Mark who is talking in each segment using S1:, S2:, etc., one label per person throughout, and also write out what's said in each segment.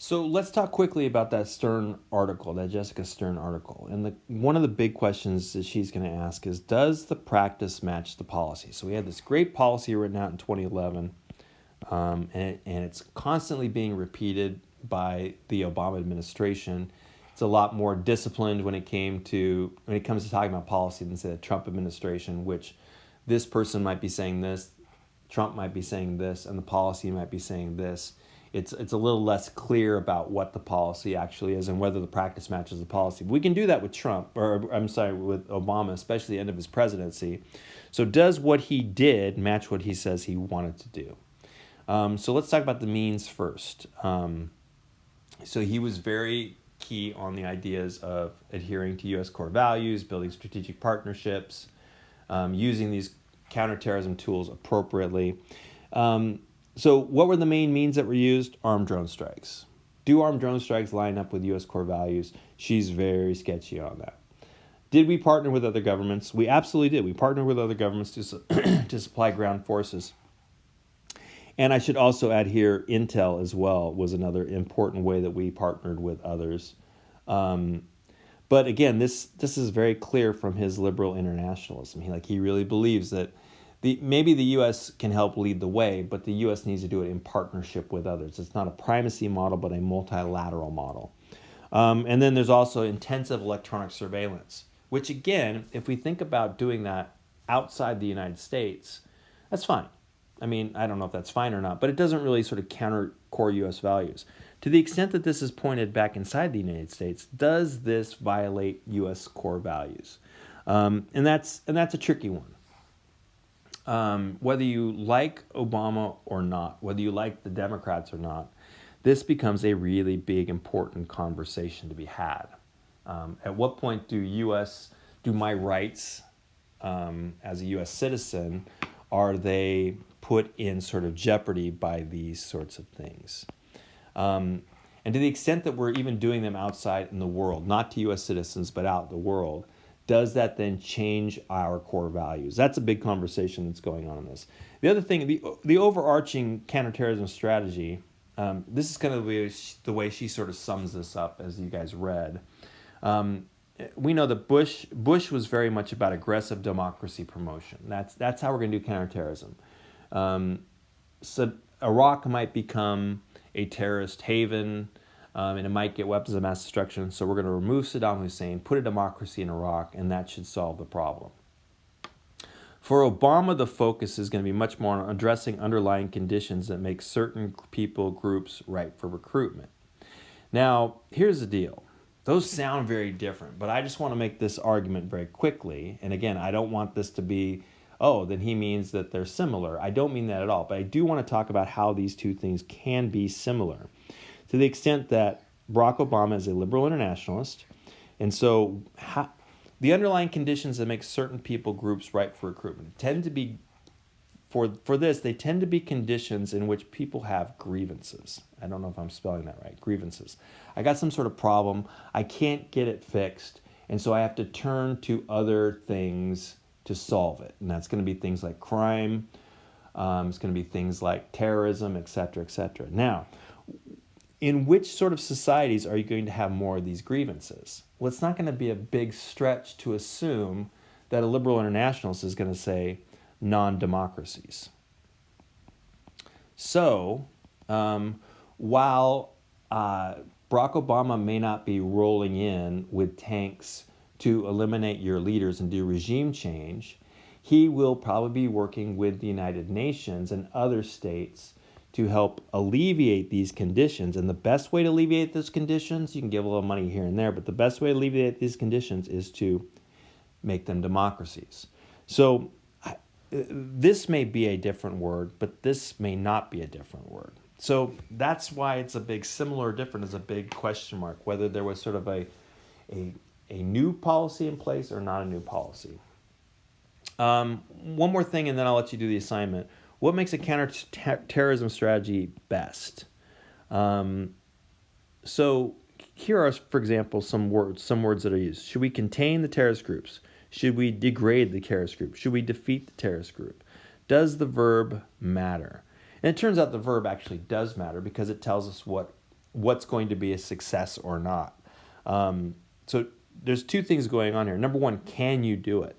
S1: So let's talk quickly about that Stern article, that Jessica Stern article. And one of the big questions that she's going to ask is, does the practice match the policy? So we had this great policy written out in 2011, and it's constantly being repeated by the Obama administration. It's a lot more disciplined when it comes to talking about policy than say the Trump administration, which this person might be saying this, Trump might be saying this, and the policy might be saying this. It's a little less clear about what the policy actually is and whether the practice matches the policy. We can do that with with Obama, especially the end of his presidency. So does what he did match what he says he wanted to do? So let's talk about the means first. So he was very key on the ideas of adhering to U.S. core values, building strategic partnerships, using these counterterrorism tools appropriately. So what were the main means that were used? Armed drone strikes. Do armed drone strikes line up with U.S. core values? She's very sketchy on that. Did we partner with other governments? We absolutely did. We partnered with other governments to supply ground forces. And I should also add here, Intel as well was another important way that we partnered with others. But again, this is very clear from his liberal internationalism. He really believes that maybe the U.S. can help lead the way, but the U.S. needs to do it in partnership with others. It's not a primacy model, but a multilateral model. And then there's also intensive electronic surveillance, which again, if we think about doing that outside the United States, that's fine. I mean, I don't know if that's fine or not, but it doesn't really sort of counter core U.S. values. To the extent that this is pointed back inside the United States, does this violate U.S. core values? And that's a tricky one. Whether you like Obama or not, whether you like the Democrats or not, this becomes a really big, important conversation to be had. At what point do my rights as a U.S. citizen, are they put in sort of jeopardy by these sorts of things? And to the extent that we're even doing them outside in the world, not to U.S. citizens, but out in the world, does that then change our core values? That's a big conversation that's going on in this. The other thing, the overarching counterterrorism strategy, this is kind of the way she sort of sums this up, as you guys read. We know that Bush was very much about aggressive democracy promotion. That's how we're going to do counterterrorism. So Iraq might become a terrorist haven, and it might get weapons of mass destruction. So we're going to remove Saddam Hussein, put a democracy in Iraq, and that should solve the problem. For Obama, the focus is going to be much more on addressing underlying conditions that make certain people, groups ripe for recruitment. Now, here's the deal. Those sound very different, but I just want to make this argument very quickly. And again, I don't want this to be, oh, then he means that they're similar. I don't mean that at all, but I do want to talk about how these two things can be similar. To the extent that Barack Obama is a liberal internationalist, and so the underlying conditions that make certain people, groups ripe for recruitment tend to be, for this, they tend to be conditions in which people have grievances. I don't know if I'm spelling that right, grievances. I got some sort of problem, I can't get it fixed, and so I have to turn to other things to solve it. And that's going to be things like crime, it's going to be things like terrorism, et cetera, et cetera. Now, in which sort of societies are you going to have more of these grievances? Well, it's not going to be a big stretch to assume that a liberal internationalist is going to say non-democracies. So, while Barack Obama may not be rolling in with tanks to eliminate your leaders and do regime change, he will probably be working with the United Nations and other states to help alleviate these conditions. And the best way to alleviate those conditions, you can give a little money here and there, but the best way to alleviate these conditions is to make them democracies. So this may be a different word, but this may not be a different word. So that's why it's a big similar or different is a big question mark, whether there was sort of a new policy in place or not a new policy. One more thing, and then I'll let you do the assignment. What makes a counterterrorism strategy best? So here are, for example, some words that are used. Should we contain the terrorist groups? Should we degrade the terrorist group? Should we defeat the terrorist group? Does the verb matter? And it turns out the verb actually does matter because it tells us what what's going to be a success or not. So there's two things going on here. Number one, can you do it?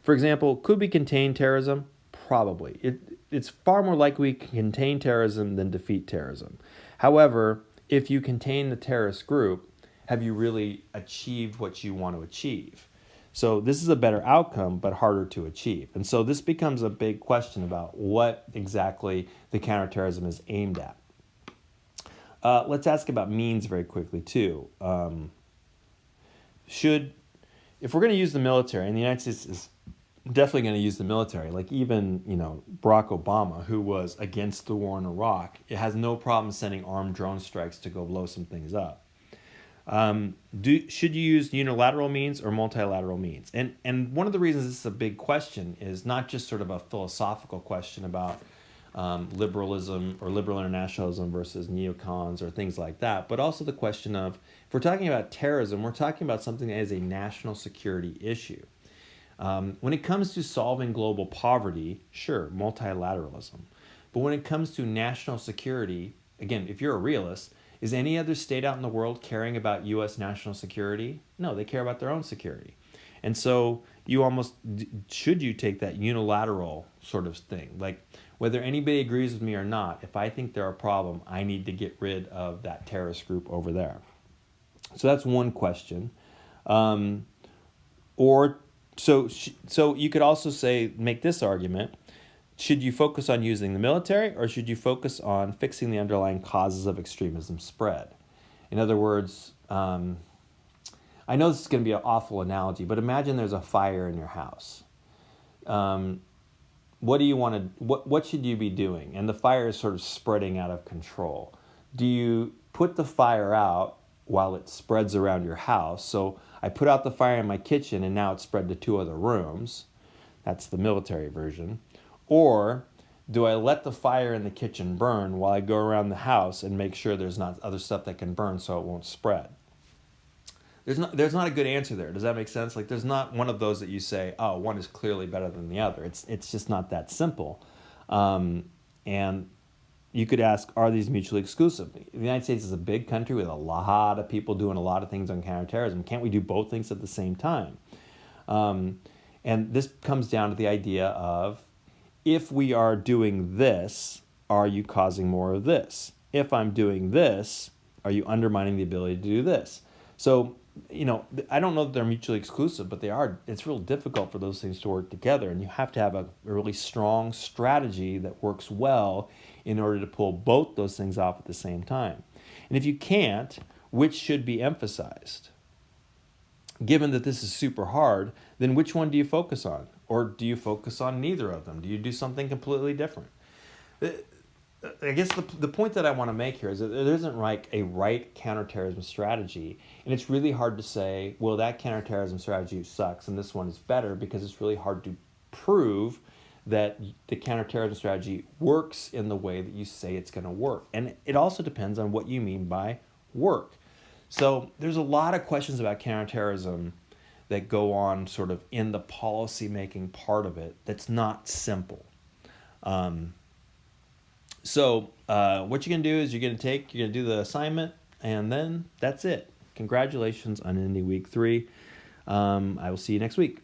S1: For example, could we contain terrorism? Probably. It's far more likely we can contain terrorism than defeat terrorism. However, if you contain the terrorist group, have you really achieved what you want to achieve? So this is a better outcome, but harder to achieve. And so this becomes a big question about what exactly the counterterrorism is aimed at. Let's ask about means very quickly too. If we're going to use the military, and the United States is definitely going to use the military, like even Barack Obama, who was against the war in Iraq, it has no problem sending armed drone strikes to go blow some things up. Should you use unilateral means or multilateral means? And one of the reasons this is a big question is not just sort of a philosophical question about liberalism or liberal internationalism versus neocons or things like that, but also the question of, if we're talking about terrorism, we're talking about something that is a national security issue. When it comes to solving global poverty, sure, multilateralism. But when it comes to national security, again, if you're a realist, is any other state out in the world caring about U.S. national security? No, they care about their own security. And so should you take that unilateral sort of thing? Like, whether anybody agrees with me or not, if I think they're a problem, I need to get rid of that terrorist group over there. So that's one question. So you could also make this argument: should you focus on using the military, or should you focus on fixing the underlying causes of extremism spread? In other words, I know this is going to be an awful analogy, but imagine there's a fire in your house. What should you be doing? And the fire is sort of spreading out of control. Do you put the fire out while it spreads around your house? So I put out the fire in my kitchen and now it's spread to 2 other rooms. That's the military version. Or do I let the fire in the kitchen burn while I go around the house and make sure there's not other stuff that can burn so it won't spread? There's not a good answer there. Does that make sense? Like, there's not one of those that you say, oh, one is clearly better than the other. It's just not that simple. And you could ask, are these mutually exclusive? The United States is a big country with a lot of people doing a lot of things on counterterrorism. Can't we do both things at the same time? And this comes down to the idea of, if we are doing this, are you causing more of this? If I'm doing this, are you undermining the ability to do this? So, I don't know that they're mutually exclusive, but they are. It's real difficult for those things to work together, and you have to have a really strong strategy that works well in order to pull both those things off at the same time. And if you can't, which should be emphasized? Given that this is super hard, then which one do you focus on? Or do you focus on neither of them? Do you do something completely different? I guess the point that I want to make here is that there isn't like a right counterterrorism strategy, and it's really hard to say, well, that counterterrorism strategy sucks and this one is better, because it's really hard to prove that the counterterrorism strategy works in the way that you say it's going to work. And it also depends on what you mean by work. So there's a lot of questions about counterterrorism that go on sort of in the policy-making part of it that's not simple. So what you're going to do is you're going to do the assignment, and then that's it. Congratulations on ending week 3. I will see you next week.